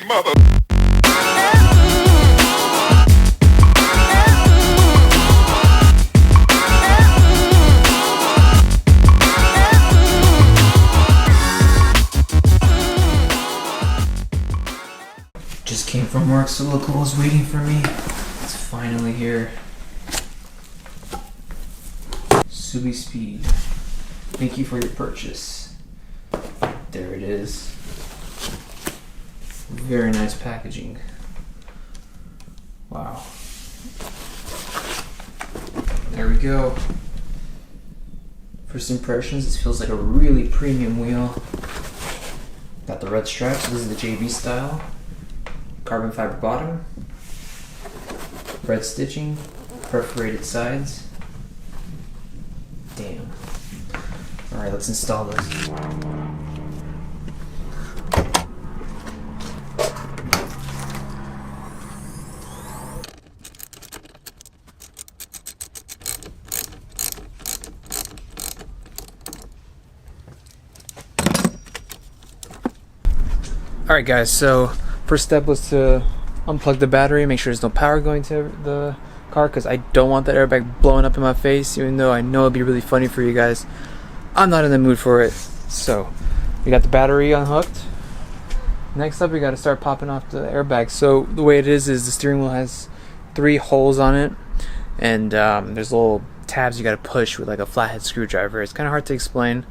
Mishimoto. Just came from work, so look who's waiting for me. It's finally here. Subispeed. Thank you for your purchase. There it is. Very nice packaging. Wow. There we go. First impressions, this feels like a really premium wheel. Got the red stripes, this is the JB style. Carbon fiber bottom. Red stitching, perforated sides. Damn. Alright, let's install this. Alright guys, so first step was to unplug the battery, make sure there's no power going to the car, because I don't want that airbag blowing up in my face, even though I know it'd be really funny for you guys. I'm not in the mood for it. So we got the battery unhooked. Next up, we got to start popping off the airbag. So the way it is the steering wheel has 3 holes on it, and there's little tabs you got to push with like a flathead screwdriver. It's kind of hard to explain,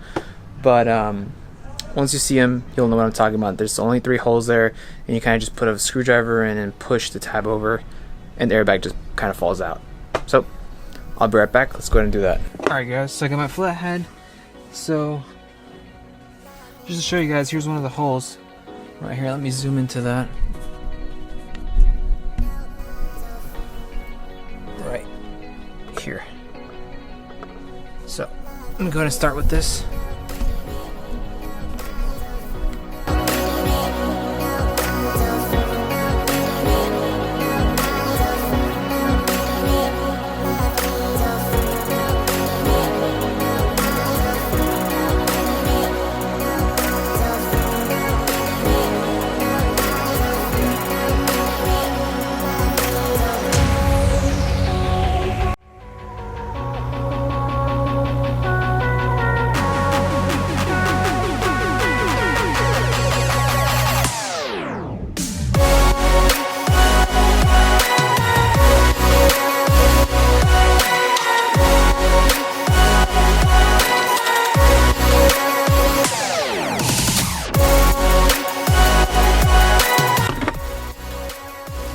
but once you see them, you'll know what I'm talking about. There's only 3 holes there, and you kind of just put a screwdriver in and push the tab over, and the airbag just kind of falls out. So I'll be right back. Let's go ahead and do that. Alright guys, so I got my flathead. So just to show you guys, here's one of the holes right here. Let me zoom into that. Right here. So I'm gonna go ahead and start with this.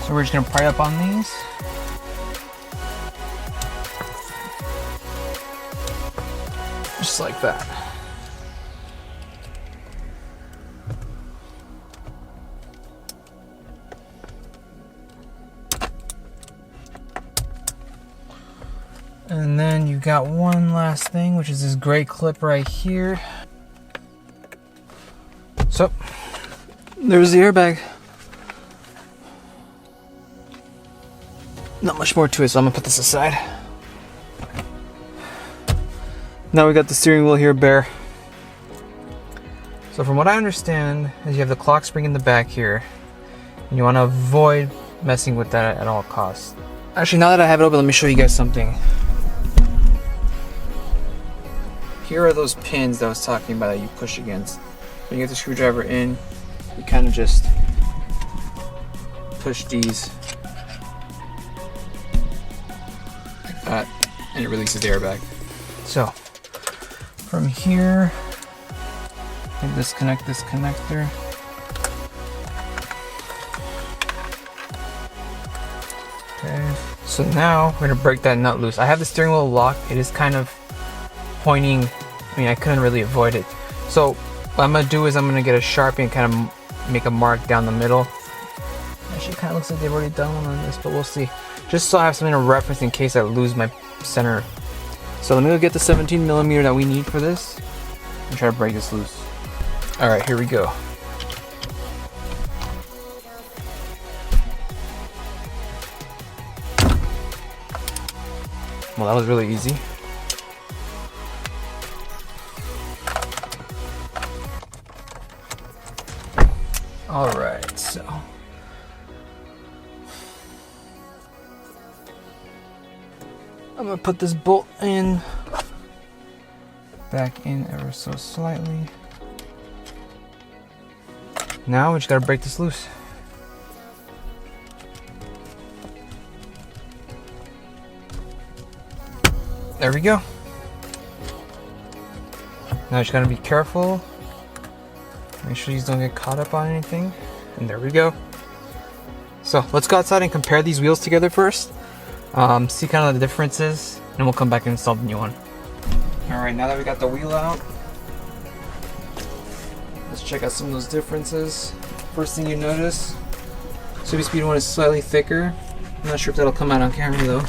So we're just gonna pry up on these. Just like that. And then you got one last thing, which is this gray clip right here. So there's the airbag. Not much more to it, so I'm gonna put this aside. Now we got the steering wheel here bare. So from what I understand is you have the clock spring in the back here, and you want to avoid messing with that at all costs. Actually, now that I have it open, let me show you guys something. Here are those pins that I was talking about that you push against. When you get the screwdriver in, you kind of just push these like that, and it releases the airbag. So from here, I disconnect this connector. Okay, so now we're gonna break that nut loose. I have the steering wheel locked. It is kind of pointing. I mean, I couldn't really avoid it. So what I'm gonna do is I'm gonna get a Sharpie and kind of make a mark down the middle. Actually, it kind of looks like they've already done one on this, but we'll see. Just so I have something to reference in case I lose my center. So let me go get the 17mm that we need for this and try to break this loose. Alright, here we go. Well, that was really easy. Alright. So I'm gonna put this bolt in, back in ever so slightly. Now we just gotta break this loose. There we go. Now you just gotta be careful. Make sure you don't get caught up on anything. And there we go. So let's go outside and compare these wheels together first. See kind of the differences, and we'll come back and install the new one. Alright, now that we got the wheel out, let's check out some of those differences. First thing you notice, Subispeed one is slightly thicker. I'm not sure if that'll come out on camera though.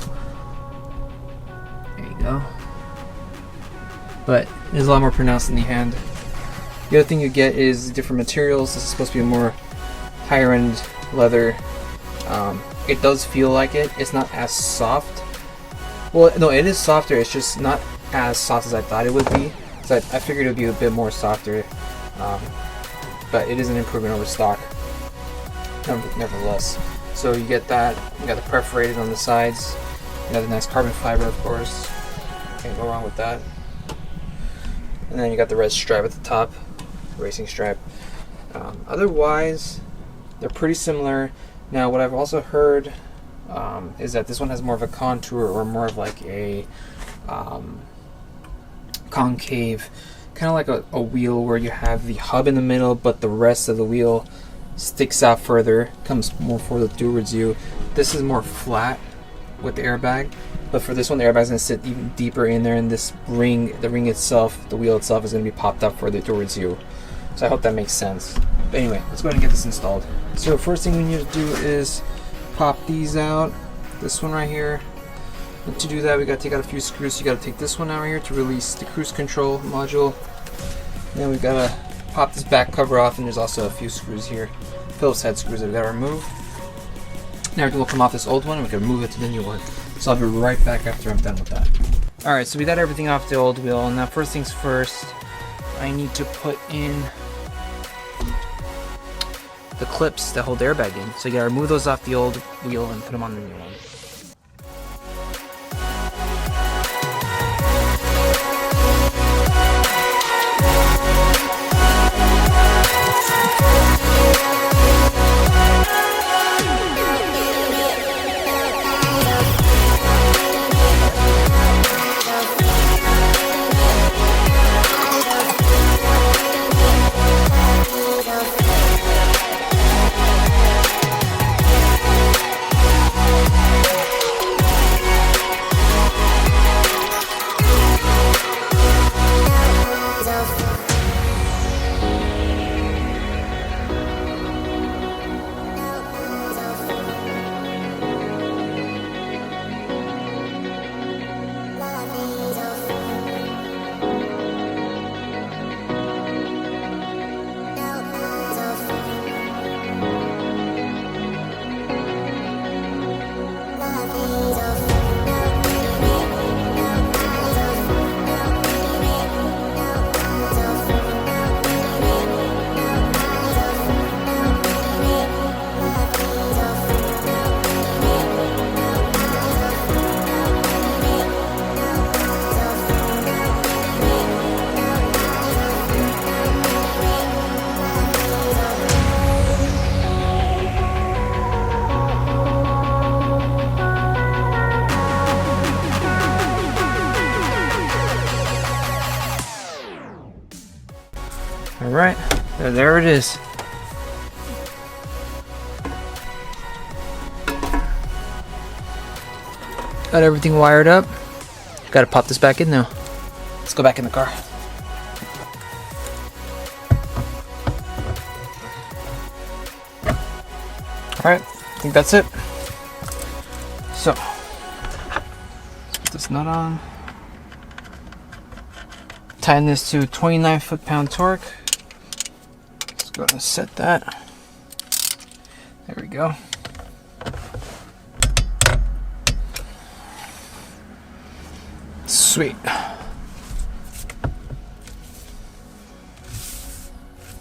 There you go. But it is a lot more pronounced in the hand. The other thing you get is different materials. This is supposed to be a more higher end leather. It does feel like it. It's not as soft. Well, no, it is softer. It's just not as soft as I thought it would be. So I figured it would be a bit more softer. But it is an improvement over stock, nevertheless. So you get that. You got the perforated on the sides. You got the nice carbon fiber, of course. Can't go wrong with that. And then you got the red stripe at the top, racing stripe. Otherwise, they're pretty similar. Now, what I've also heard is that this one has more of a contour, or more of like a concave, kind of like a wheel where you have the hub in the middle, but the rest of the wheel sticks out further, comes more forward towards you. This is more flat with the airbag, but for this one, the airbag is going to sit even deeper in there, and this ring, the ring itself, the wheel itself, is going to be popped up further towards you. So I hope that makes sense. But anyway, let's go ahead and get this installed. So first thing we need to do is pop these out. This one right here. And to do that, we got to take out a few screws. So you got to take this one out right here to release the cruise control module. Then we've got to pop this back cover off, and there's also a few screws here, Phillips head screws that we got to remove. Now everything will come off this old one, and we can move it to the new one. So I'll be right back after I'm done with that. Alright, so we got everything off the old wheel, and now first things first, I need to put in the clips that hold the airbag in. So you gotta remove those off the old wheel and put them on the new one. Alright, there it is. Got everything wired up. Gotta pop this back in now. Let's go back in the car. Alright, I think that's it. So, let's put this nut on. Tighten this to 29 foot-pound torque. Let's go ahead and set that. There we go. Sweet.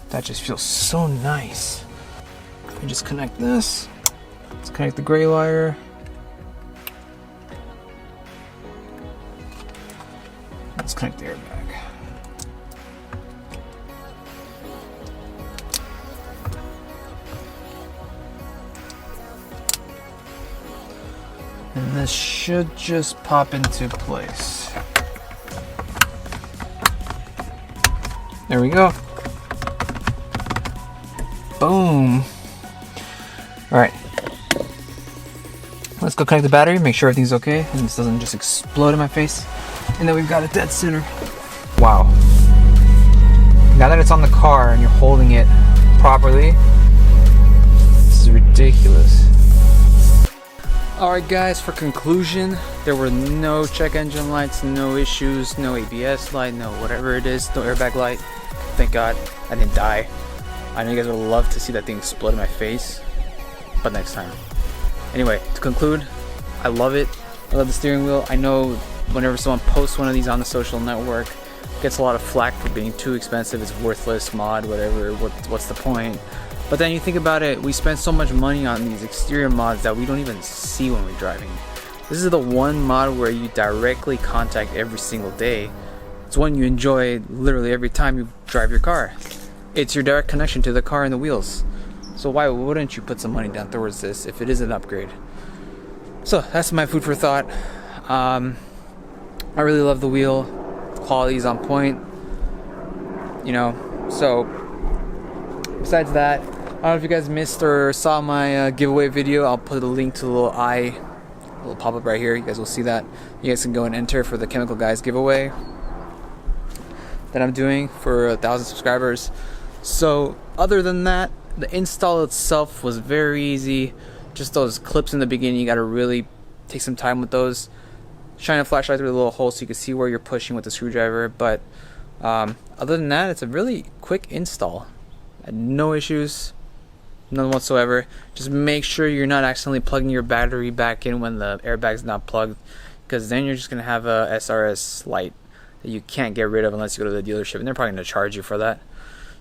That just feels so nice. You just connect this. Let's connect the gray wire. Let's connect the airbag. And this should just pop into place. There we go. Boom. Alright. Let's go connect the battery, make sure everything's okay, and this doesn't just explode in my face. And then we've got it dead center. Wow. Now that it's on the car and you're holding it properly, this is ridiculous. Alright guys, for conclusion, there were no check engine lights, no issues, no ABS light, no whatever it is, no airbag light. Thank God I didn't die. I know you guys would love to see that thing explode in my face, but next time. Anyway, to conclude, I love it. I love the steering wheel. I know whenever someone posts one of these on the social network, it gets a lot of flack for being too expensive, it's worthless mod, whatever, what's the point? But then you think about it, we spend so much money on these exterior mods that we don't even see when we're driving. This is the one mod where you directly contact every single day. It's one you enjoy literally every time you drive your car. It's your direct connection to the car and the wheels. So why wouldn't you put some money down towards this if it is an upgrade? So that's my food for thought. I really love the wheel. Quality is on point. You know, so besides that, I don't know if you guys missed or saw my giveaway video. I'll put a link to the little little pop-up right here. You guys will see that. You guys can go and enter for the Chemical Guys giveaway that I'm doing for 1,000 subscribers. So other than that, the install itself was very easy. Just those clips in the beginning, you gotta really take some time with those. Shine a flashlight through the little hole so you can see where you're pushing with the screwdriver. But other than that, it's a really quick install. No issues, none whatsoever. Just make sure you're not accidentally plugging your battery back in when the airbag's not plugged, because then you're just gonna have a SRS light that you can't get rid of unless you go to the dealership, and they're probably gonna charge you for that.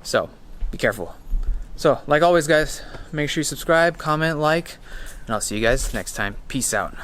So be careful. So like always guys, make sure you subscribe, comment, like, and I'll see you guys next time. Peace out.